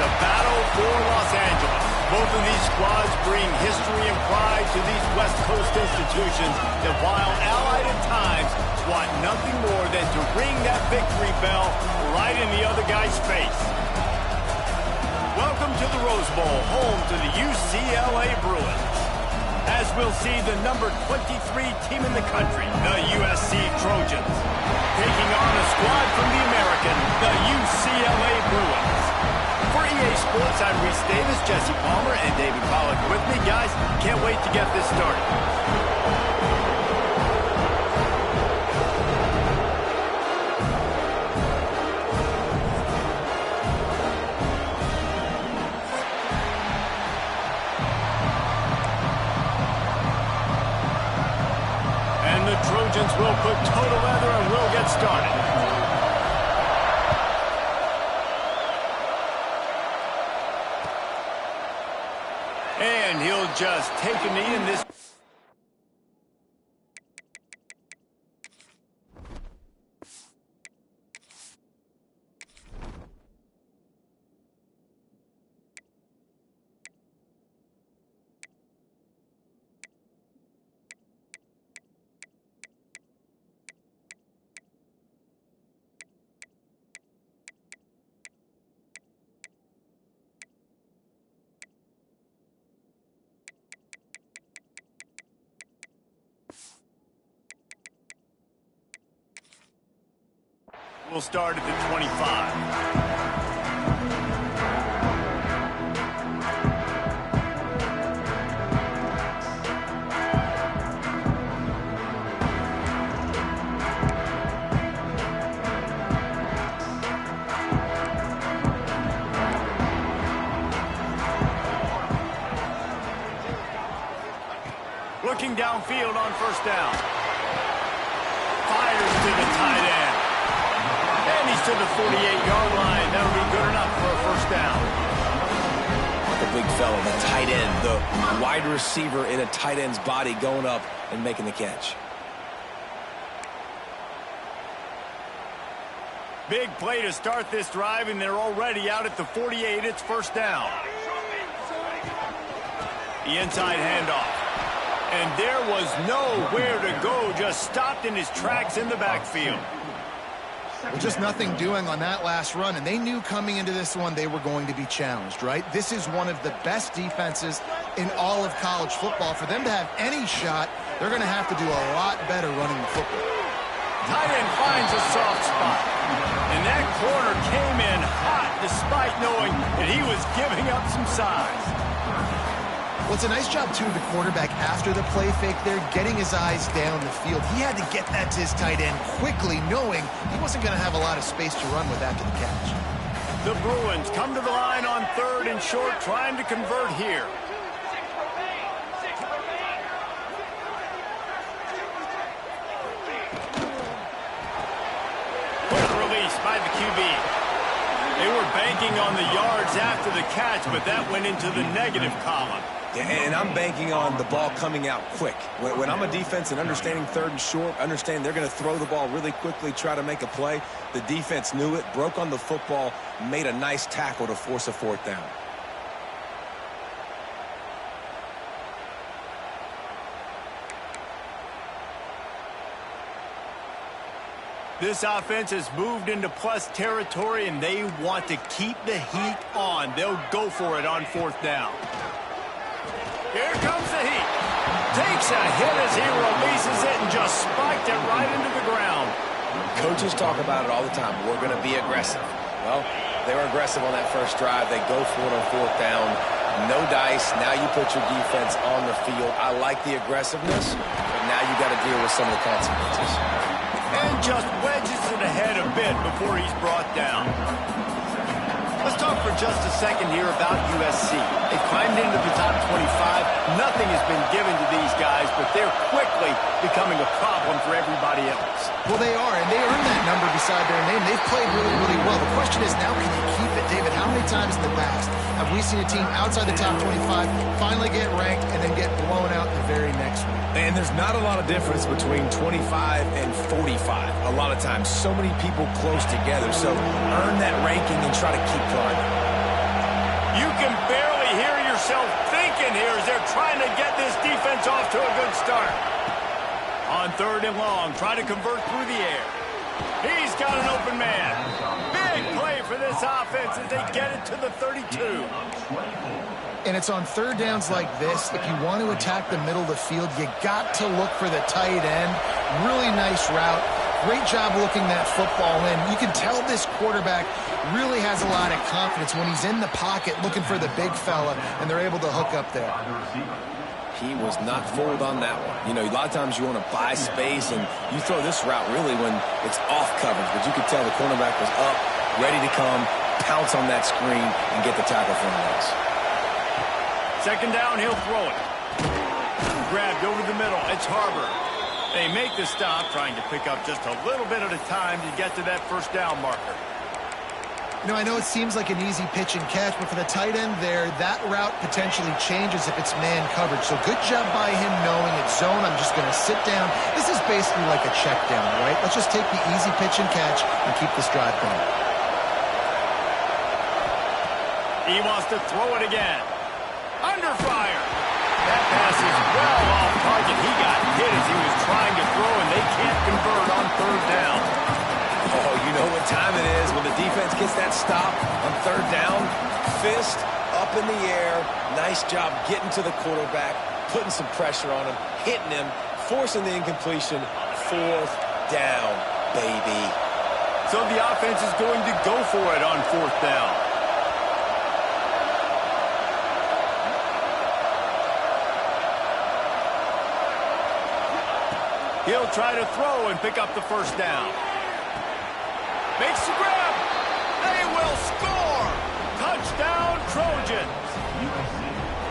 the battle for Los Angeles. Both of these squads bring history and pride to these West Coast institutions that, while allied at times, want nothing more than to ring that victory bell right in the other guy's face. Welcome to the Rose Bowl, home to the UCLA Bruins. As we'll see the number 23 team in the country, the USC Trojans, taking on a squad from the American, the UCLA Bruins. For EA Sports, I'm Reese Davis, Jesse Palmer, and David Pollack with me. Guys, can't wait to get this started. Trojans will put total leather and we'll get started. And he'll just take a knee in this. We'll start at the 25. Looking downfield on first down. Fires to the tight end. And he's to the 48-yard line. That'll be good enough for a first down. The big fella, the tight end, the wide receiver in a tight end's body going up and making the catch. Big play to start this drive, and they're already out at the 48. It's first down. The inside handoff. And there was nowhere to go, just stopped in his tracks in the backfield. Well, just nothing doing on that last run, and they knew coming into this one they were going to be challenged, right? This is one of the best defenses in all of college football. For them to have any shot, they're going to have to do a lot better running the football. Tight end finds a soft spot, and that corner came in hot despite knowing that he was giving up some size. Well, it's a nice job, too, of the quarterback after the play fake there, getting his eyes down the field. He had to get that to his tight end quickly, knowing he wasn't going to have a lot of space to run with after the catch. The Bruins come to the line on third and short, trying to convert here. Quick release by the QB. They were banking on the yards after the catch, but that went into the negative column. Yeah, and I'm banking on the ball coming out quick. When I'm a defense and understanding third and short, understand they're going to throw the ball really quickly, try to make a play. The defense knew it, broke on the football, made a nice tackle to force a fourth down. This offense has moved into plus territory, and they want to keep the heat on. They'll go for it on fourth down. Here comes the heat. Takes a hit as he releases it and just spiked it right into the ground. Coaches talk about it all the time. We're going to be aggressive. Well, they were aggressive on that first drive. They go for it on fourth down. No dice. Now you put your defense on the field. I like the aggressiveness, but now you got to deal with some of the consequences. And just wedges it ahead a bit before he's brought down. Let's talk for just a second here about USC. They climbed into the top 25. Nothing has been given to these guys, but they're quickly becoming a problem for everybody else. Well, they are, and they earned that number beside their name. They've played really, really well. The question is, now can they keep it? David, how many times in the past have we seen a team outside the top 25 finally get ranked and then get blown out the very next week? And there's not a lot of difference between 25 and 45. A lot of times, so many people close together. So earn that ranking and try to keep climbing. in here as they're trying to get this defense off to a good start. On 3rd and long, trying to convert through the air. He's got an open man. Big play for this offense as they get it to the 32. And it's on 3rd downs like this. If you want to attack the middle of the field, you got to look for the tight end. Really nice route. Great job looking that football in. You can tell this quarterback really has a lot of confidence when he's in the pocket looking for the big fella, and they're able to hook up there. He was not fooled on that one. You know, a lot of times you want to buy space, and you throw this route really when it's off coverage. But you could tell the cornerback was up, ready to come, pounce on that screen, and get the tackle for him. 2nd down, he'll throw it. Grabbed over the middle. It's Harbor. They make the stop, trying to pick up just a little bit at a time to get to that 1st down marker. You know, I know it seems like an easy pitch and catch, but for the tight end there, that route potentially changes if it's man coverage. So good job by him knowing it's zone. I'm just going to sit down. This is basically like a check down, right? Let's just take the easy pitch and catch and keep this drive going. He wants to throw it again. Under fire. That pass is well off target. He got hit as he was trying to throw, and they can't convert on 3rd down. Oh, you know what time it is when the defense gets that stop on 3rd down. Fist up in the air. Nice job getting to the quarterback, putting some pressure on him, hitting him, forcing the incompletion. 4th down, baby. So the offense is going to go for it on 4th down. He'll try to throw and pick up the 1st down. Makes the grab. They will score. Touchdown, Trojans.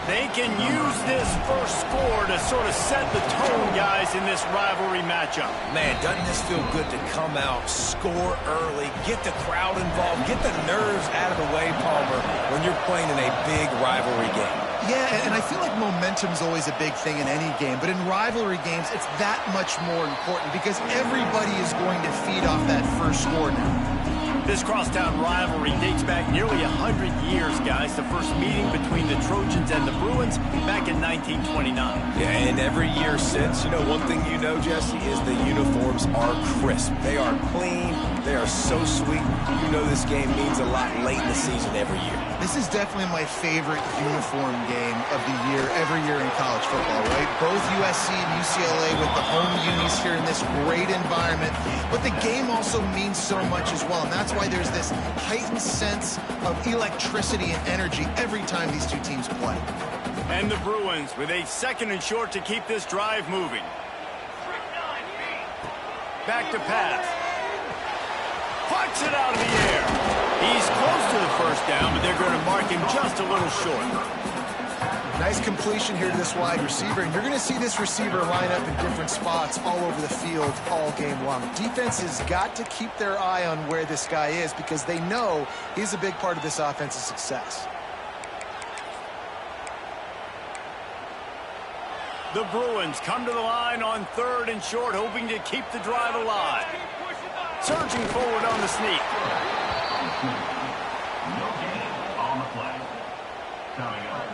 They can use this first score to sort of set the tone, guys, in this rivalry matchup. Man, doesn't this feel good to come out, score early, get the crowd involved, get the nerves out of the way, Palmer, when you're playing in a big rivalry game. Yeah, and I feel like momentum's always a big thing in any game, but in rivalry games, it's that much more important because everybody is going to feed off that first score now. This crosstown rivalry dates back nearly 100 years, guys. The first meeting between the Trojans and the Bruins back in 1929. Yeah, and every year since, you know, one thing you know, Jesse, is the uniforms are crisp. They are clean. They are so sweet. You know this game means a lot late in the season every year. This is definitely my favorite uniform game of the year, every year in college football, right? Both USC and UCLA with the home unis here in this great environment. But the game also means so much as well, and that's why there's this heightened sense of electricity and energy every time these two teams play. And the Bruins with a 2nd and short to keep this drive moving. Back to pass. Pucks it out of the air. He's close to the 1st down, but they're going to mark him just a little short. Nice completion here to this wide receiver, and you're going to see this receiver line up in different spots all over the field all game long. Defense has got to keep their eye on where this guy is because they know he's a big part of this offense's success. The Bruins come to the line on 3rd and short, hoping to keep the drive alive. Surging forward on the sneak. No gain on the play. Coming up,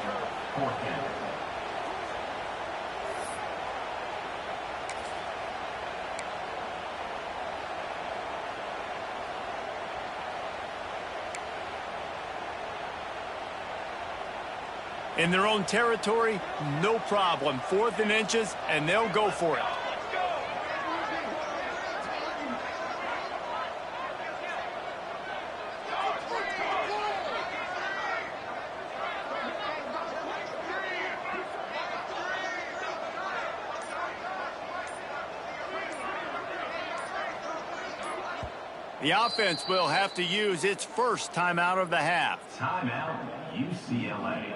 4th down. In their own territory, no problem. 4th and inches, and they'll go for it. The offense will have to use its first timeout of the half. Timeout, UCLA.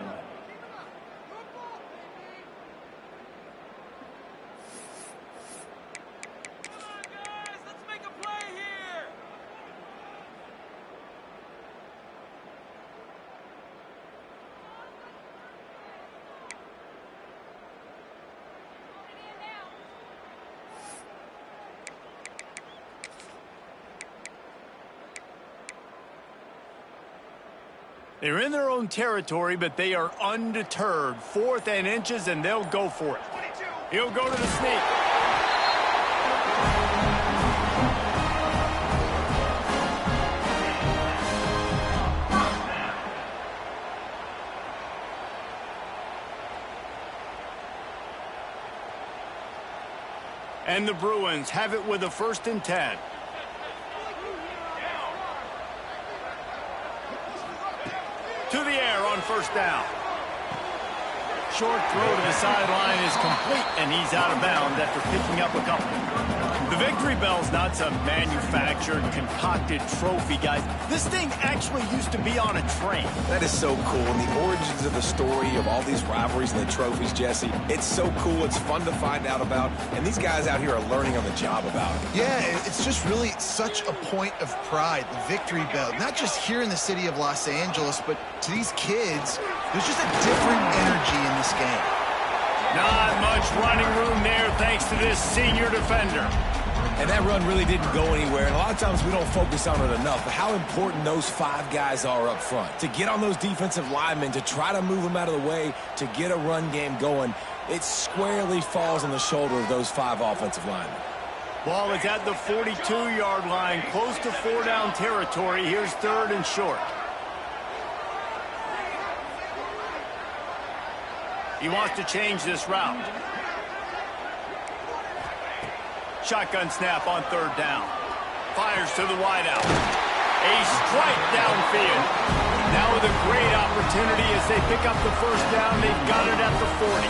They're in their own territory, but they are undeterred. 4th and inches, and they'll go for it. He'll go to the sneak. And the Bruins have it with a 1st and 10. To the air on 1st down. Short throw to the sideline is complete, and he's out of bounds after picking up a couple. The victory bell's not some manufactured, concocted trophy, guys. This thing actually used to be on a train. That is so cool, and the origins of the story of all these rivalries and the trophies, Jesse, it's so cool. It's fun to find out about, and these guys out here are learning on the job about it. Yeah, it's just really such a point of pride, the victory bell. Not just here in the city of Los Angeles, but to these kids, there's just a different energy in this game. Not much running room there thanks to this senior defender. And that run really didn't go anywhere, and a lot of times we don't focus on it enough, but how important those 5 guys are up front. To get on those defensive linemen, to try to move them out of the way, to get a run game going, it squarely falls on the shoulder of those 5 offensive linemen. Ball is at the 42-yard line, close to 4-down territory. Here's 3rd and short. He wants to change this route. Shotgun snap on 3rd down. Fires to the wideout. A strike downfield. Now with a great opportunity as they pick up the 1st down. They've got it at the 40.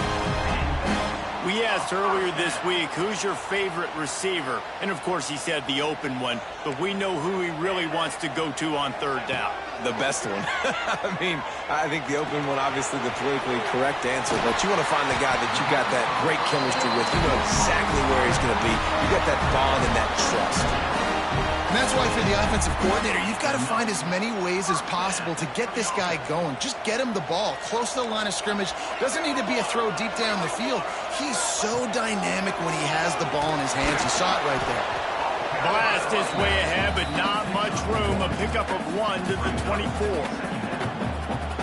We asked earlier this week, who's your favorite receiver? And, of course, he said the open one. But we know who he really wants to go to on 3rd down. The best one. I think the open one, obviously the politically correct answer, but you want to find the guy that you got that great chemistry with. You know exactly where he's going to be. You got that bond and that trust. And that's why for the offensive coordinator, you've got to find as many ways as possible to get this guy going. Just get him the ball close to the line of scrimmage. Doesn't need to be a throw deep down the field. He's so dynamic when he has the ball in his hands. You saw it right there. Blast is way ahead, but not much room. A pickup of 1 to the 24.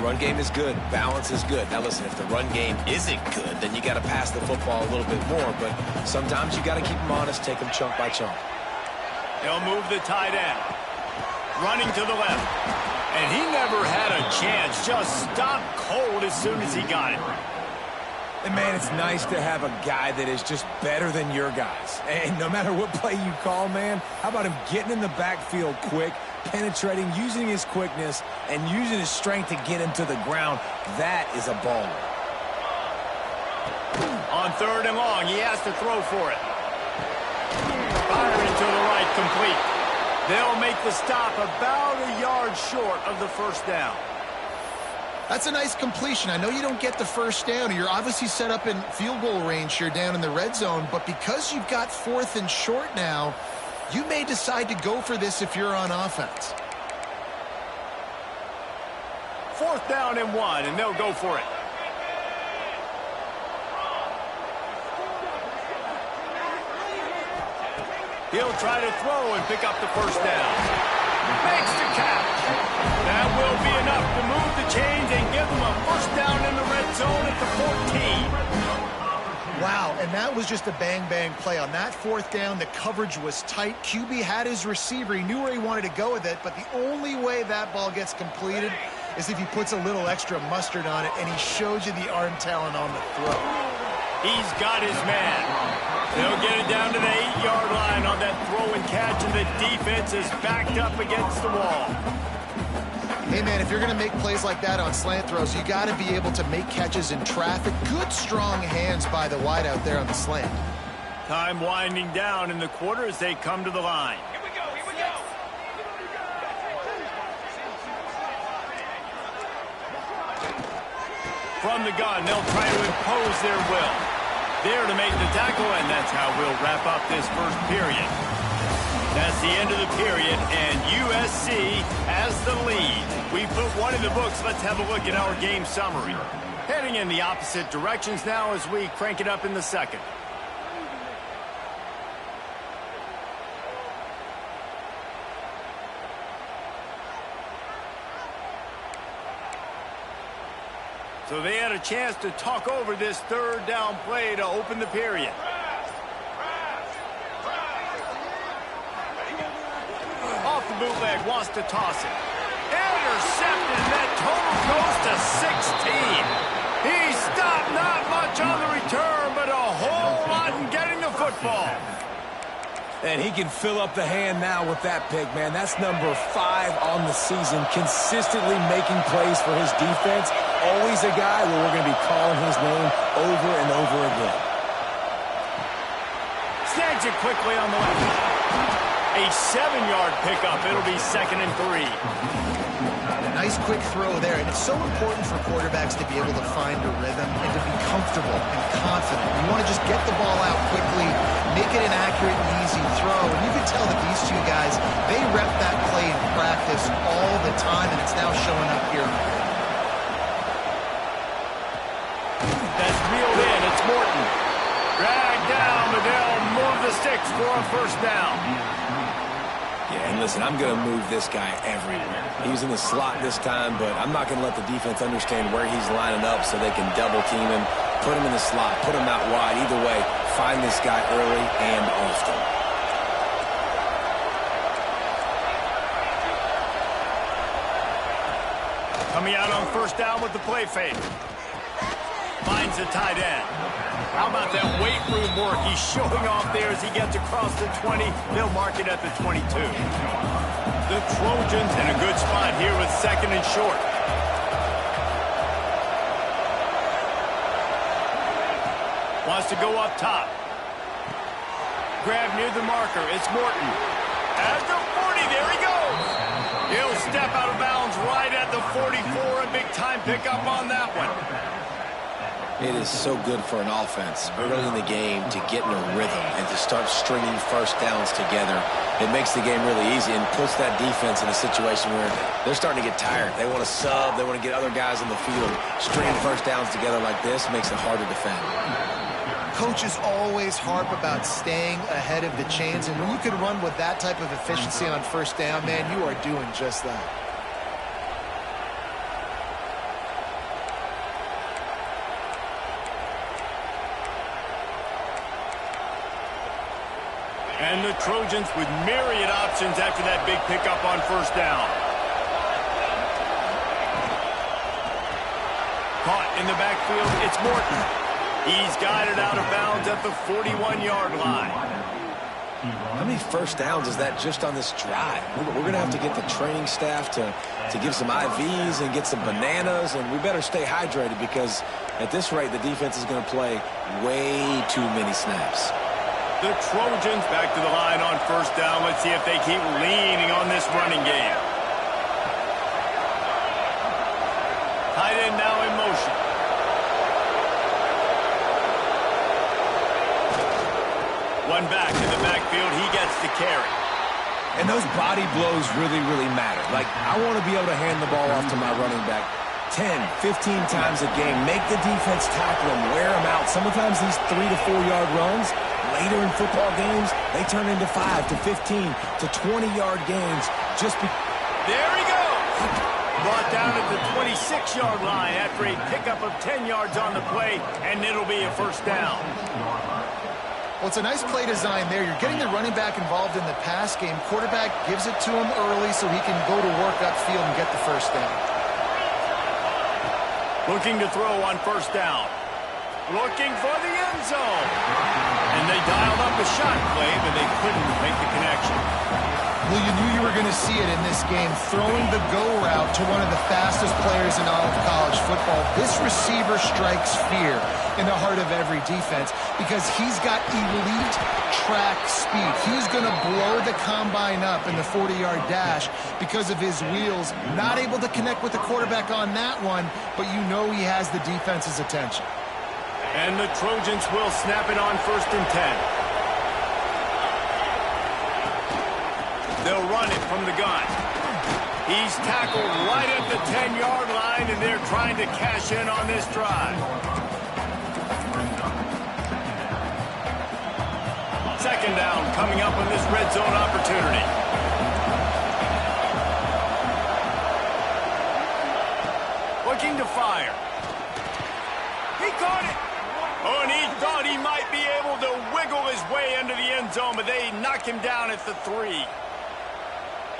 Run game is good. Balance is good. Now listen, if the run game isn't good, then you got to pass the football a little bit more. But sometimes you got to keep them honest, take them chunk by chunk. They'll move the tight end. Running to the left. And he never had a chance. Just stopped cold as soon as he got it. And, man, it's nice to have a guy that is just better than your guys. And no matter what play you call, man, how about him getting in the backfield quick, penetrating, using his quickness, and using his strength to get him to the ground? That is a baller. On 3rd and long, he has to throw for it. Firing to the right, complete. They'll make the stop about a yard short of the 1st down. That's a nice completion. I know you don't get the 1st down. You're obviously set up in field goal range here down in the red zone, but because you've got 4th and short now, you may decide to go for this if you're on offense. 4th down and 1, and they'll go for it. He'll try to throw and pick up the 1st down. Makes the catch. That will be enough to move the chains and give them a 1st down in the red zone at the 14. Wow, and that was just a bang-bang play. On that 4th down, the coverage was tight. QB had his receiver. He knew where he wanted to go with it, but the only way that ball gets completed is if he puts a little extra mustard on it, and he shows you the arm talent on the throw. He's got his man. They'll get it down to the 8-yard line on that throw and catch, and the defense is backed up against the wall. Hey, man, if you're going to make plays like that on slant throws, you got to be able to make catches in traffic. Good, strong hands by the wide out there on the slant. Time winding down in the quarter as they come to the line. Here we go, here we go. From the gun, they'll try to impose their will. There to make the tackle, and that's how we'll wrap up this 1st period. That's the end of the period, and USC has the lead. We put 1 in the books. Let's have a look at our game summary. Heading in the opposite directions now as we crank it up in the 2nd. So they had a chance to talk over this third down play to open the period. Off the bootleg, wants to toss it. Intercepted, and that total goes to 16. He stopped not much on the return, but a whole lot in getting the football. And he can fill up the hand now with that pick, man. That's number 5 on the season, consistently making plays for his defense. Always a guy where we're going to be calling his name over and over again. Snags it quickly on the left. A 7-yard pickup. It'll be 2nd and 3. Nice quick throw there, and it's so important for quarterbacks to be able to find a rhythm and to be comfortable and confident. You want to just get the ball out quickly, make it an accurate and easy throw, and you can tell that these two guys, they rep that play in practice all the time, and it's now showing up here. That's reeled in. It's Morton. Dragged down, but they'll move the sticks for a first down. Yeah, and listen, I'm going to move this guy everywhere. He's in the slot this time, but I'm not going to let the defense understand where he's lining up so they can double team him, put him in the slot, put him out wide. Either way, find this guy early and often. Coming out on first down with the play fake. Finds the tight end. How about that weight room work he's showing off there as he gets across the 20? They'll mark it at the 22. The Trojans in a good spot here with 2nd and short. Wants to go up top. Grab near the marker. It's Morton. At the 40, there he goes. He'll step out of bounds right at the 44. A big time pickup on that one. It is so good for an offense early in the game to get in a rhythm and to start stringing first downs together. It makes the game really easy and puts that defense in a situation where they're starting to get tired. They want to sub. They want to get other guys in the field. Stringing first downs together like this makes it hard to defend. Coaches always harp about staying ahead of the chains, and when you can run with that type of efficiency on first down, man, you are doing just that. And the Trojans with myriad options after that big pickup on first down. Caught in the backfield, it's Morton. He's got it out of bounds at the 41-yard line. How many first downs is that just on this drive? We're going to have to get the training staff to give some IVs and get some bananas, and we better stay hydrated because at this rate, the defense is going to play way too many snaps. The Trojans back to the line on first down. Let's see if they keep leaning on this running game. Tight end now in motion. One back in the backfield. He gets the carry. And those body blows really, really matter. Like, I want to be able to hand the ball off to my running back 10, 15 times a game. Make the defense tackle him, wear him out. Sometimes these 3 to 4 yard runs, later in football games, they turn into 5 to 15 to 20-yard games. There he goes. Brought down at the 26-yard line after a pickup of 10 yards on the play, and it'll be a first down. Well, it's a nice play design there. You're getting the running back involved in the pass game. Quarterback gives it to him early so he can go to work upfield and get the first down. Looking to throw on first down. Looking for the end zone. And they dialed up a shot play, but they couldn't make the connection. Well, you knew you were going to see it in this game, throwing the go route to one of the fastest players in all of college football. This receiver strikes fear in the heart of every defense because he's got elite track speed. He's going to blow the combine up in the 40-yard dash because of his wheels. Not able to connect with the quarterback on that one, but you know he has the defense's attention. And the Trojans will snap it on 1st and 10. They'll run it from the gun. He's tackled right at the 10-yard line, and they're trying to cash in on this drive. 2nd down coming up on this red zone opportunity. Looking to fire. He caught it. Oh, and he thought he might be able to wiggle his way into the end zone, but they knock him down at the 3.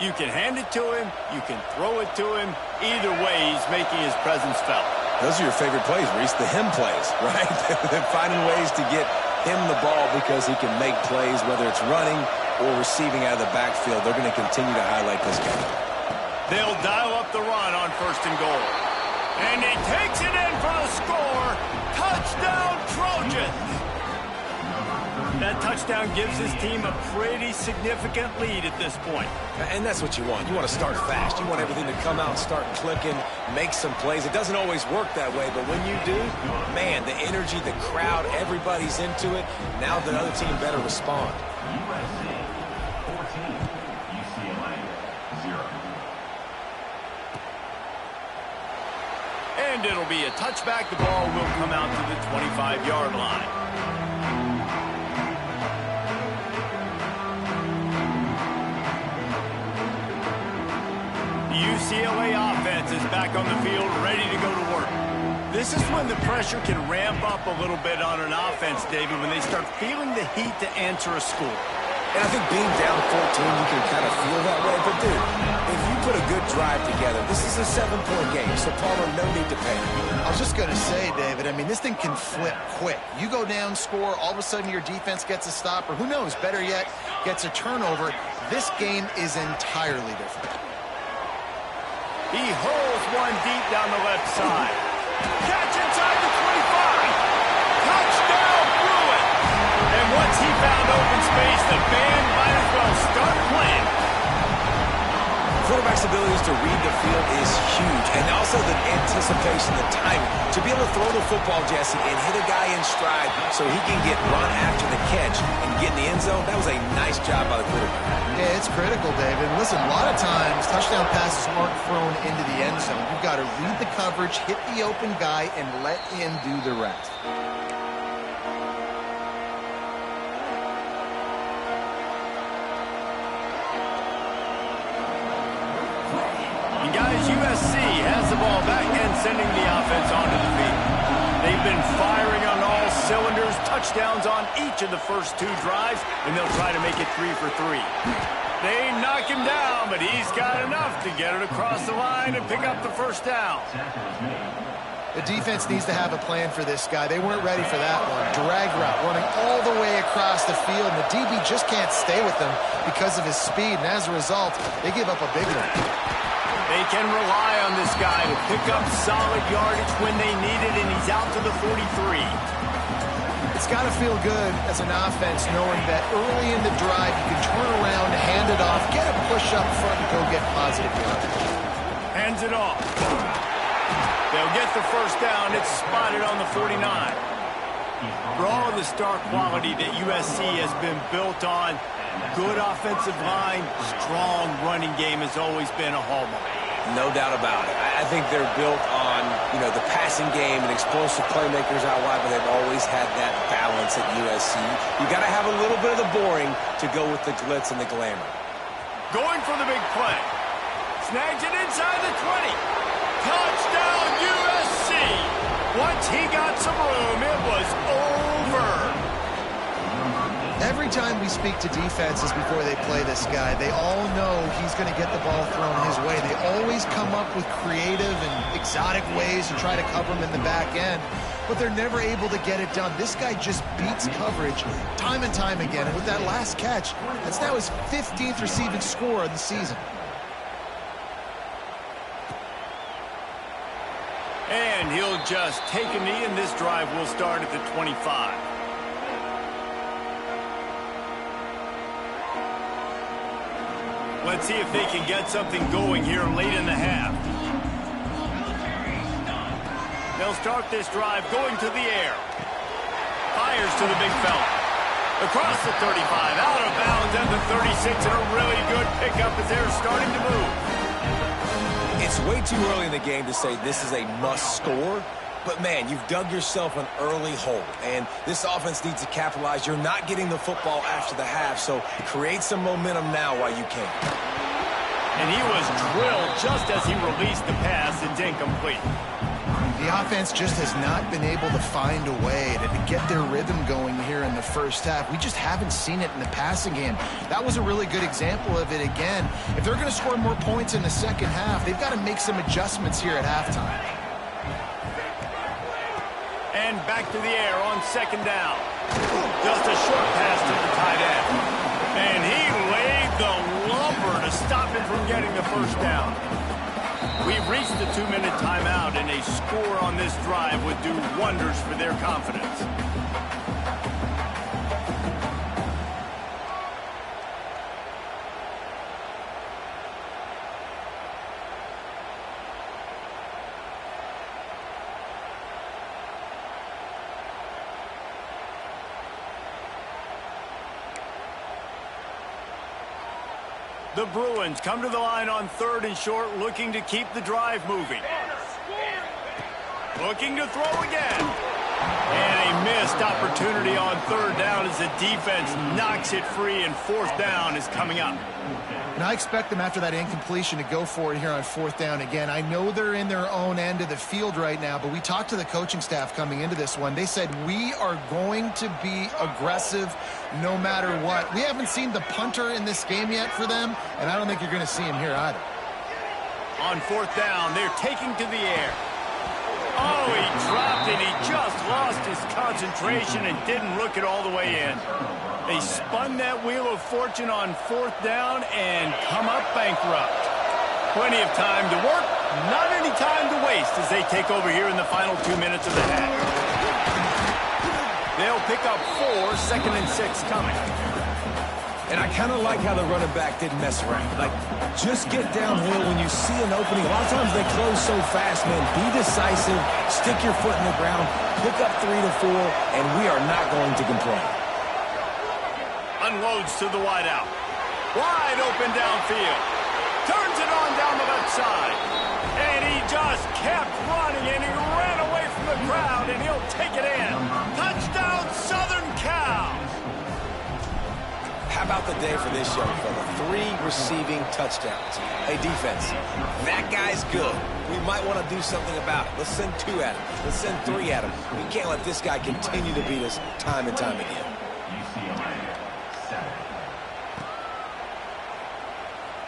You can hand it to him. You can throw it to him. Either way, he's making his presence felt. Those are your favorite plays, Reese, the him plays, right? They're finding ways to get him the ball because he can make plays, whether it's running or receiving out of the backfield. They're going to continue to highlight this guy. They'll dial up the run on 1st and goal. And he takes it in for the score. Touchdown, Trojans! That touchdown gives his team a pretty significant lead at this point. And that's what you want. You want to start fast. You want everything to come out, start clicking, make some plays. It doesn't always work that way, but when you do, man, the energy, the crowd, everybody's into it. Now the other team better respond. USC 14, UCLA 0. And it'll be a touchback. The ball will come out to the 25-yard line. The UCLA offense is back on the field, ready to go to work. This is when the pressure can ramp up a little bit on an offense, David, when they start feeling the heat to answer a score. And I think being down 14, you can kind of feel that way. But, dude, if you put a good drive together, this is a 7-point game, so Palmer, no need to panic. I was just going to say, David, I mean, this thing can flip quick. You go down, score, all of a sudden your defense gets a stop, or who knows, better yet, gets a turnover. This game is entirely different. He holds one deep down the left side. Catch inside the 25. Touchdown, Bruins. And once he found open space, the band might as well start playing. Quarterback's abilities to read the field is huge, and also the anticipation, the timing. To be able to throw the football, Jesse, and hit a guy in stride so he can get run after the catch and get in the end zone, that was a nice job by the quarterback. Yeah, it's critical, David. Listen, a lot of times, touchdown passes aren't thrown into the end zone. You've got to read the coverage, hit the open guy, and let him do the rest. And guys, USC has the ball back and sending the offense onto the field. They've been firing on all cylinders, touchdowns on each of the first 2 drives, and they'll try to make it 3 for 3. They knock him down, but he's got enough to get it across the line and pick up the first down. The defense needs to have a plan for this guy. They weren't ready for that one. Drag route, running all the way across the field, and the DB just can't stay with them because of his speed, and as a result, they give up a big one. They can rely on this guy to pick up solid yardage when they need it, and he's out to the 43. It's got to feel good as an offense knowing that early in the drive you can turn around, hand it off, get a push up front, and go get positive yardage. Hands it off. They'll get the first down. It's spotted on the 49. For all of the star quality that USC has been built on, good offensive line, strong running game has always been a hallmark. No doubt about it. I think they're built on, the passing game and explosive playmakers out wide, but they've always had that balance at USC. You got to have a little bit of the boring to go with the glitz and the glamour. Going for the big play. Snags it inside the 20. Touchdown, USC. Once he got some room, it was over. Every time we speak to defenses before they play this guy, they all know he's going to get the ball thrown his way. They always come up with creative and exotic ways to try to cover him in the back end, but they're never able to get it done. This guy just beats coverage time and time again, and with that last catch, that's now his 15th receiving score of the season. And he'll just take a knee, and this drive will start at the 25. Let's see if they can get something going here late in the half. They'll start this drive going to the air. Fires to the big fella. Across the 35, out of bounds at the 36, and a really good pickup as they're starting to move. It's way too early in the game to say this is a must score, but man, you've dug yourself an early hole, and this offense needs to capitalize. You're not getting the football after the half, so create some momentum now while you can. And he was drilled just as he released the pass. It's incomplete. The offense just has not been able to find a way to get their rhythm going here in the first half. We just haven't seen it in the passing game. That was a really good example of it again. If they're going to score more points in the second half, they've got to make some adjustments here at halftime. And back to the air on second down. Just a short pass to the tight end. And he laid the lumber to stop him from getting the first down. We've reached the 2-minute timeout, and a score on this drive would do wonders for their confidence. The Bruins come to the line on 3rd and short, looking to keep the drive moving. Looking to throw again. And a missed opportunity on 3rd down as the defense knocks it free, and 4th down is coming up. And I expect them after that incompletion to go for it here on 4th down again. I know they're in their own end of the field right now, but we talked to the coaching staff coming into this one. They said, we are going to be aggressive no matter what. We haven't seen the punter in this game yet for them, and I don't think you're going to see him here either. On 4th down, they're taking to the air. Oh, he dropped it. He just lost his concentration and didn't look it all the way in. They spun that wheel of fortune on 4th down and come up bankrupt. Plenty of time to work, not any time to waste as they take over here in the final 2 minutes of the half. They'll pick up 4, 2nd and 6 coming. And I kind of like how the running back didn't mess around. Like, just get downhill when you see an opening. A lot of times they close so fast, man. Be decisive, stick your foot in the ground, pick up 3 to 4, and we are not going to complain. Unloads to the wideout. Wide open downfield. Turns it on down the left side. And he just kept running, and he ran away from the crowd, and he'll take it in. Touchdown, Southern Cal. How about the day for this young fella? 3 receiving touchdowns. Hey, defense, that guy's good. We might want to do something about it. Let's send 2 at him. Let's send 3 at him. We can't let this guy continue to beat us time and time again.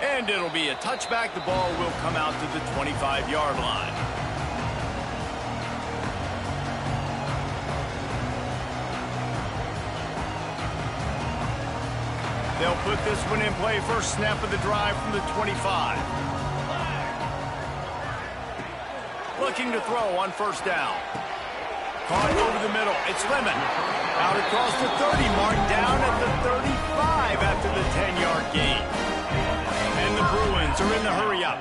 And it'll be a touchback. The ball will come out to the 25-yard line. They'll put this one in play. First snap of the drive from the 25. Looking to throw on 1st down. Caught over the middle. It's Lemon. Out across the 30 mark, down at the 35 after the 10-yard gain. And the Bruins are in the hurry up.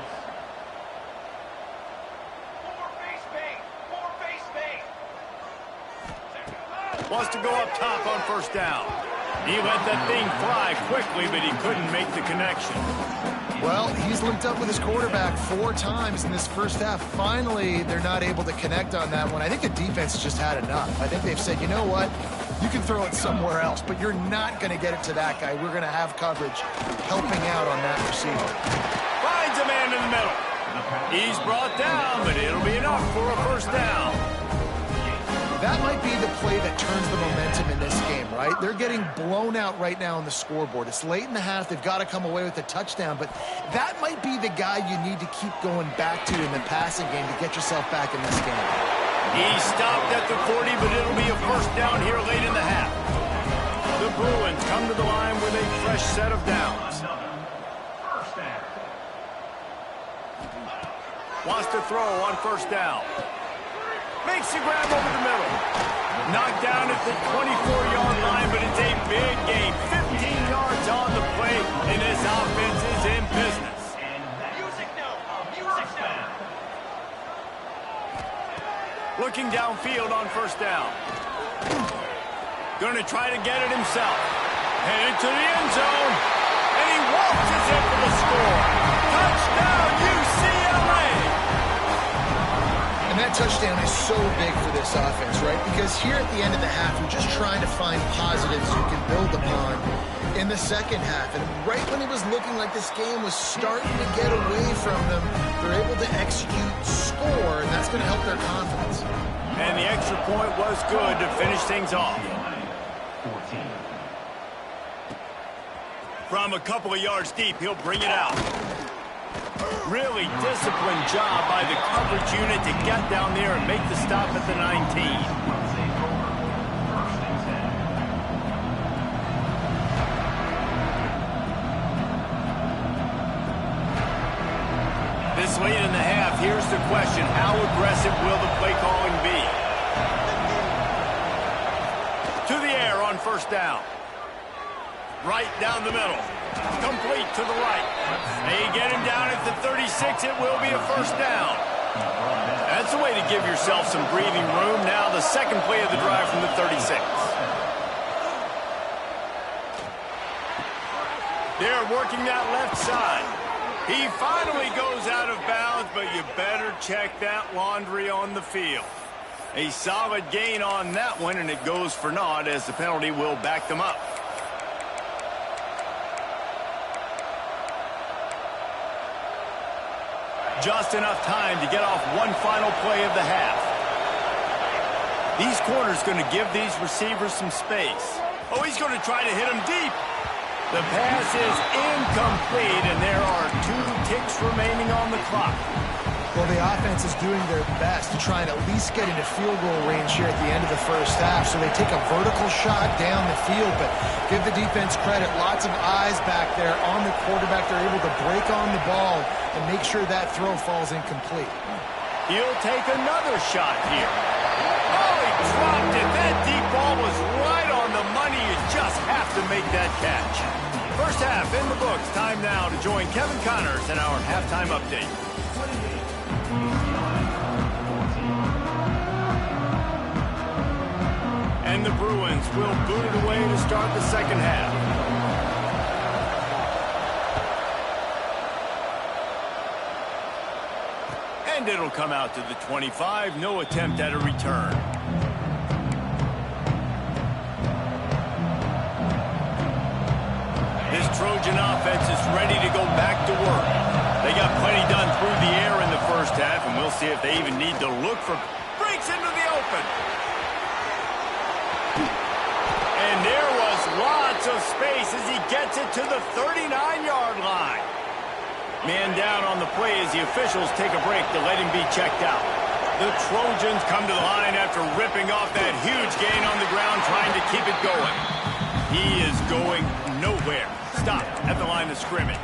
Wants to go up top on 1st down. He let that thing fly quickly, but he couldn't make the connection. Well, he's linked up with his quarterback 4 times in this first half. Finally, they're not able to connect on that one. I think the defense just had enough. I think they've said, you know what? You can throw it somewhere else, but you're not going to get it to that guy. We're going to have coverage helping out on that receiver. Finds a man in the middle. He's brought down, but it'll be enough for a 1st down. That might be the play that turns the momentum in this game, right? They're getting blown out right now on the scoreboard. It's late in the half. They've got to come away with a touchdown, but that might be the guy you need to keep going back to in the passing game to get yourself back in this game. He stopped at the 40, but it'll be a 1st down here late in the half. The Bruins come to the line with a fresh set of downs. Wants to throw on 1st down. Makes the grab over the middle. Knocked down at the 24-yard line, but it's a big gain. 15 yards on the play, and this offense is in business. Looking downfield on 1st down. Going to try to get it himself. Headed to the end zone, and he waltzes in for the score. Touchdown, UCLA! And that That touchdown is so big for this offense, right? Because here at the end of the half, you're just trying to find positives you can build upon in the second half. And right when it was looking like this game was starting to get away from them, they're able to execute, score, and that's going to help their confidence. And the extra point was good to finish things off. 14. From a couple of yards deep, he'll bring it out. Really disciplined job by the coverage unit to get down there and make the stop at the 19. This late in the half, here's the question. How aggressive will the play calling be? To the air on first down. Right down the middle. Complete to the right. They get him down at the 36. It will be a first down. That's a way to give yourself some breathing room. Now the second play of the drive from the 36. They're working that left side. He finally goes out of bounds, but you better check that laundry on the field. A solid gain on that one, and it goes for naught as the penalty will back them up. Just enough time to get off one final play of the half. These corners going to give these receivers some space. Oh, he's going to try to hit him deep. The pass is incomplete, and there are 2 ticks remaining on the clock. Well, the offense is doing their best to try and at least get into field goal range here at the end of the first half. So they take a vertical shot down the field, but give the defense credit. Lots of eyes back there on the quarterback. They're able to break on the ball and make sure that throw falls incomplete. He'll take another shot here. Oh, he dropped it. That deep ball was right on the money. You just have to make that catch. First half in the books. Time now to join Kevin Connors in our halftime update. And the Bruins will boot it away to start the second half. And it'll come out to the 25. No attempt at a return. This Trojan offense is ready to go back to work. They got plenty done through the air in the first half, and we'll see if they even need to look for breaks into the open. And there was lots of space as he gets it to the 39-yard line. Man down on the play as the officials take a break to let him be checked out. The Trojans come to the line after ripping off that huge gain on the ground, trying to keep it going. He is going nowhere. Stop at the line of scrimmage.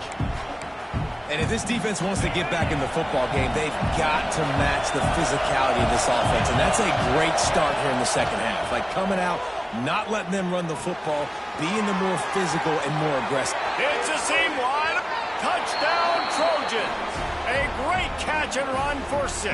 And if this defense wants to get back in the football game, they've got to match the physicality of this offense. And that's a great start here in the second half. Like coming out, not letting them run the football, being the more physical and more aggressive. It's a seam wide. Touchdown, Trojans. A great catch and run for 6.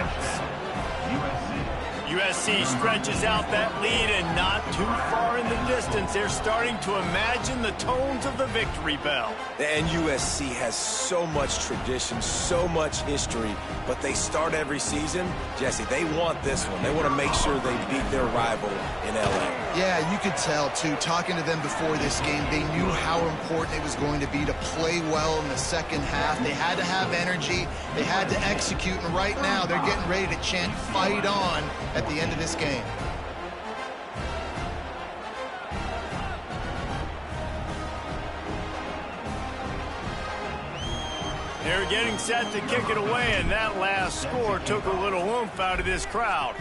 USC stretches out that lead, and not too far in the distance. They're starting to imagine the tones of the victory bell. And USC has so much tradition, so much history, but they start every season. Jesse, they want this one. They want to make sure they beat their rival in LA. Yeah, you could tell, too. Talking to them before this game, they knew how important it was going to be to play well in the second half. They had to have energy. They had to execute, and right now they're getting ready to chant "Fight on" at the end of this game. They're getting set to kick it away, and that last score took a little oomph out of this crowd.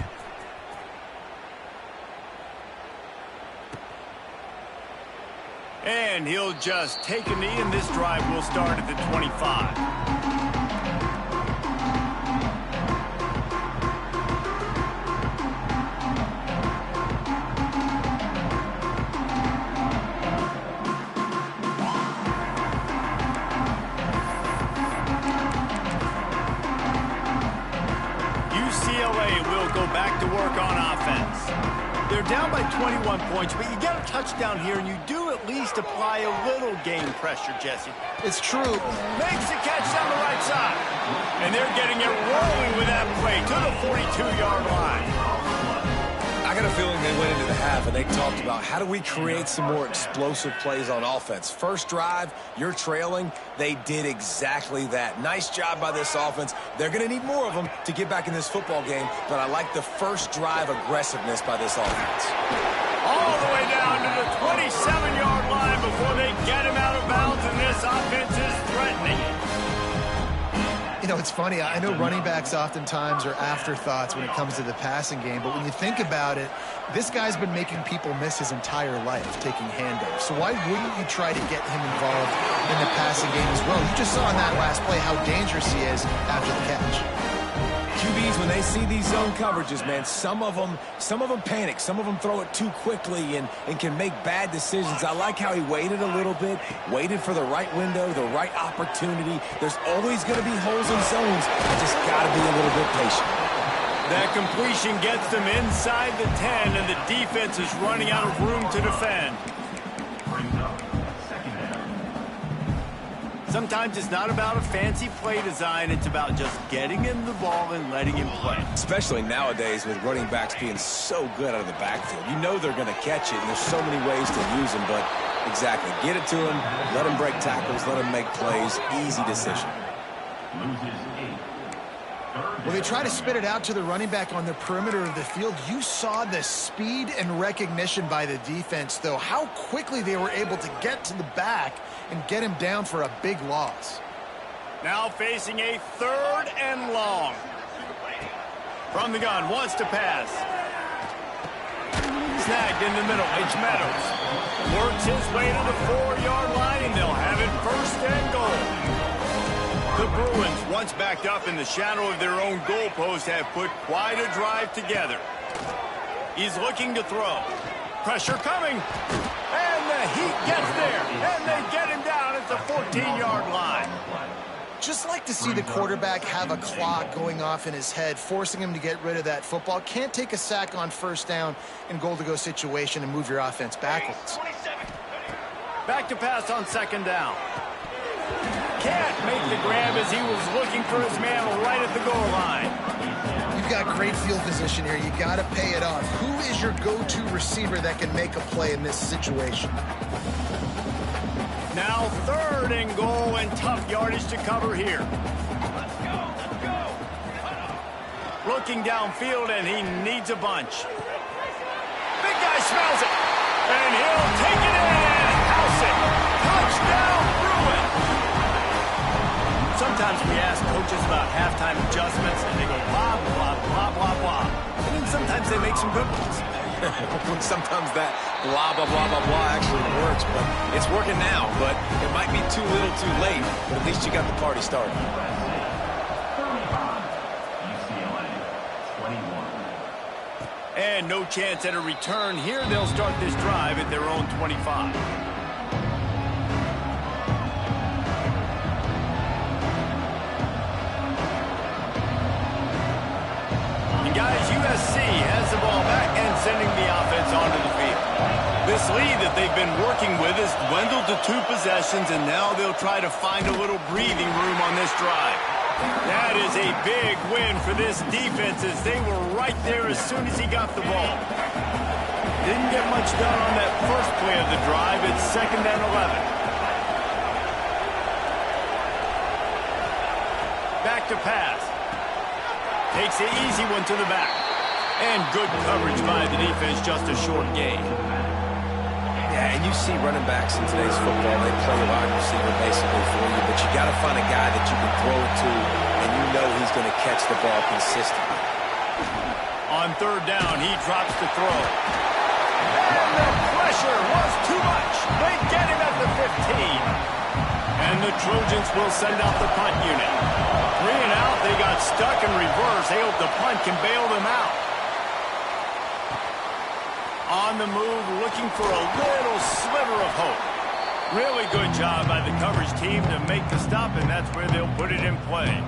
And he'll just take a knee, and this drive will start at the 25. UCLA will go back to work on offense. They're They're down by 21 points, but you get a touchdown here, and you do at least apply a little game pressure, Jesse. It's true. Makes the catch down the right side. And they're getting it rolling with that play to the 42-yard line. I got a feeling they went into the half and they talked about how do we create some more explosive plays on offense. First drive, you're trailing. They did exactly that. Nice job by this offense. They're going to need more of them to get back in this football game, but I like the first drive aggressiveness by this offense. All the way down to the 27-yard line before they get him out of bounds, and this offense is threatening. You know, it's funny. I know running backs oftentimes are afterthoughts when it comes to the passing game, but when you think about it, this guy's been making people miss his entire life taking handoffs. So why wouldn't you try to get him involved in the passing game as well? You just saw in that last play how dangerous he is after the catch. QBs, when they see these zone coverages, man, some of them panic. Some of them throw it too quickly and can make bad decisions. I like how he waited a little bit, waited for the right window, the right opportunity. There's always going to be holes in zones. I just got to be a little bit patient. That completion gets them inside the 10, and the defense is running out of room to defend. Brings up second down. Sometimes it's not about a fancy play design. It's about just getting him the ball and letting him play. Especially nowadays with running backs being so good out of the backfield. You know they're going to catch it, and there's so many ways to use them, but exactly. Get it to him, let him break tackles, let him make plays. Easy decision. Loses 8. Well, they try to spit it out to the running back on the perimeter of the field. You saw the speed and recognition by the defense, though, how quickly they were able to get to the back and get him down for a big loss. Now facing a 3rd and long. From the gun, wants to pass. Snagged in the middle, H. Meadows. Works his way to the 4-yard line, and they'll have it 1st and goal. The Bruins, once backed up in the shadow of their own goalpost, have put quite a drive together. He's looking to throw. Pressure coming. And the Heat gets there. And they get him down at the 14-yard line. Just like to see the quarterback have a clock going off in his head, forcing him to get rid of that football. Can't take a sack on 1st down in goal-to-go situation and move your offense backwards. Back to pass on 2nd down. Can't make the grab as he was looking for his man right at the goal line. You've got great field position here. You got to pay it off. Who is your go-to receiver that can make a play in this situation? Now 3rd and goal, and tough yardage to cover here. Looking downfield, and he needs a bunch. Big guy smells it, and he'll take it in and house it. Touchdown, Bruins! Sometimes we ask coaches about halftime adjustments, and they go blah, blah, blah, blah, blah. And then sometimes they make some good ones. Sometimes that blah, blah, blah, blah, blah actually works, but it's working now. But it might be too little too late, but at least you got the party started. UCLA 21. And no chance at a return here. They'll start this drive at their own 25. Guys, USC has the ball back and sending the offense onto the field. This lead that they've been working with has dwindled to 2 possessions, and now they'll try to find a little breathing room on this drive. That is a big win for this defense, as they were right there as soon as he got the ball. Didn't get much done on that first play of the drive. It's 2nd and 11. Back to pass. Takes the easy one to the back. And good coverage by the defense, just a short gain. Yeah, and you see running backs in today's football, they play a wide receiver basically for you, but you got to find a guy that you can throw it to, and you know he's going to catch the ball consistently. On 3rd down, he drops the throw. And the pressure was too much. They get him at the 15. And the Trojans will send out the punt unit. 3 and out, they got stuck in reverse. They hope the punt can bail them out. On the move, looking for a little sliver of hope. Really good job by the coverage team to make the stop, and that's where they'll put it in play.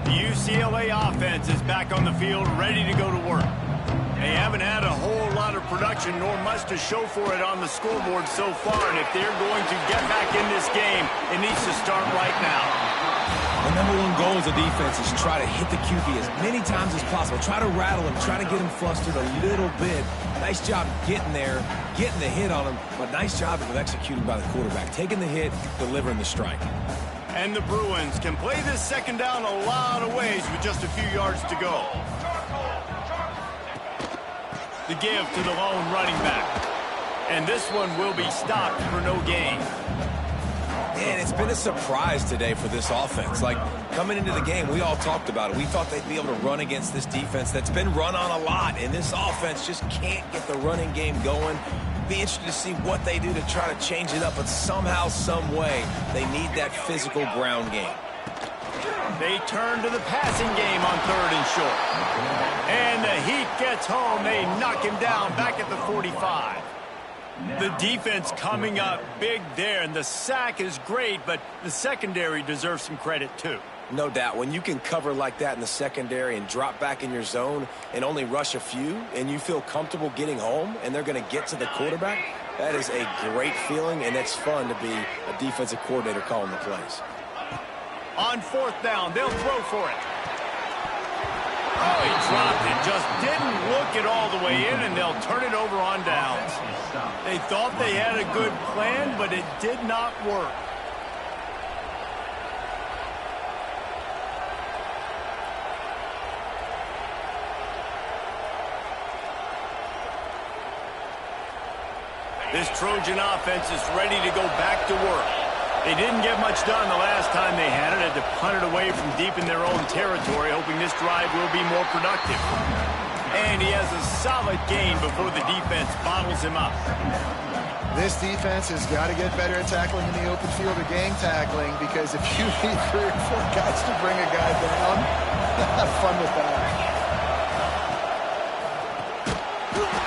The UCLA UCLA offense is back on the field, ready to go to work. They haven't had a whole lot of production nor much to show for it on the scoreboard so far, and if they're going to get back in this game, it needs to start right now. The number one goal as a defense is try to hit the QB as many times as possible. Try to rattle him, try to get him flustered a little bit. Nice job getting there, getting the hit on him, but nice job of executing by the quarterback. Taking the hit, delivering the strike. And the Bruins can play this second down a lot of ways with just a few yards to go. The give to the lone running back. And this one will be stopped for no gain. Man, it's been a surprise today for this offense. Like, coming into the game, we all talked about it. We thought they'd be able to run against this defense that's been run on a lot, and this offense just can't get the running game going. Be interested to see what they do to try to change it up, but somehow, some way, they need that physical ground game. They turn to the passing game on 3rd and short. And the Heat gets home. They knock him down back at the 45. The defense coming up big there, and the sack is great, but the secondary deserves some credit too. No doubt. When you can cover like that in the secondary and drop back in your zone and only rush a few, and you feel comfortable getting home, and they're going to get to the quarterback, that is a great feeling, and it's fun to be a defensive coordinator calling the plays. On 4th down, they'll throw for it. Oh, he dropped it. Just didn't look it all the way in, and they'll turn it over on downs. They thought they had a good plan, but it did not work. This Trojan offense is ready to go back to work. They didn't get much done the last time they had it. Had to punt it away from deep in their own territory, hoping this drive will be more productive. And he has a solid gain before the defense bottles him up. This defense has got to get better at tackling in the open field or gang tackling, because if you need 3 or 4 guys to bring a guy down, have fun with that.